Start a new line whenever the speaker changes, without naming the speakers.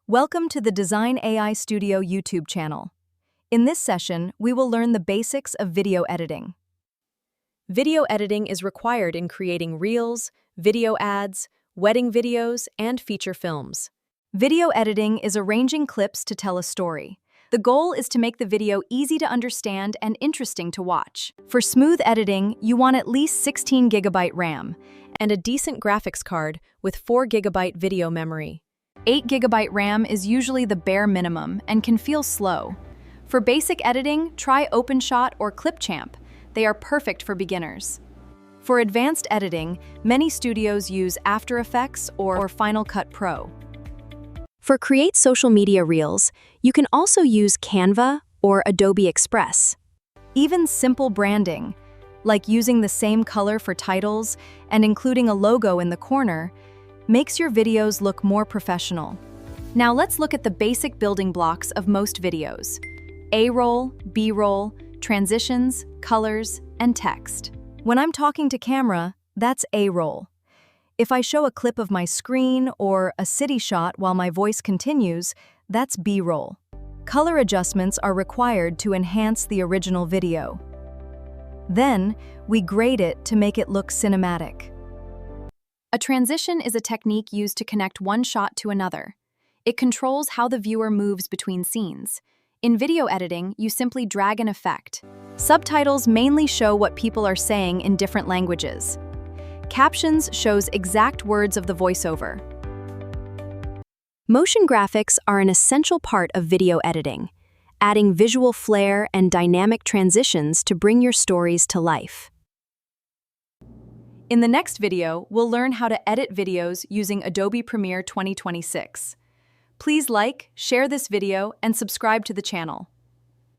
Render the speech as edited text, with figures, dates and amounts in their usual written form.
Welcome to the Design AI Studio YouTube channel. In this session, we will learn the basics of video editing. Video editing is required in creating reels, video ads, wedding videos, and feature films. Video editing is arranging clips to tell a story. The goal is to make the video easy to understand and interesting to watch. For smooth editing, you want at least 16 GB RAM and a decent graphics card with 4 GB video memory. 8 GB RAM is usually the bare minimum and can feel slow. For basic editing, try OpenShot or Clipchamp. They are perfect for beginners. For advanced editing, many studios use After Effects or Final Cut Pro. For create social media reels, you can also use Canva or Adobe Express. Even simple branding, like using the same color for titles and including a logo in the corner, makes your videos look more professional. Now let's look at the basic building blocks of most videos: A-roll, B-roll, transitions, colors, and text. When I'm talking to camera, that's A-roll. If I show a clip of my screen or a city shot while my voice continues, that's B-roll. Color adjustments are required to enhance the original video. Then, we grade it to make it look cinematic. A transition is a technique used to connect one shot to another. It controls how the viewer moves between scenes. In video editing, you simply drag an effect. Subtitles mainly show what people are saying in different languages. Captions shows exact words of the voiceover. Motion graphics are an essential part of video editing, adding visual flair and dynamic transitions to bring your stories to life. In the next video, we'll learn how to edit videos using Adobe Premiere 2026. Please like, share this video, and subscribe to the channel.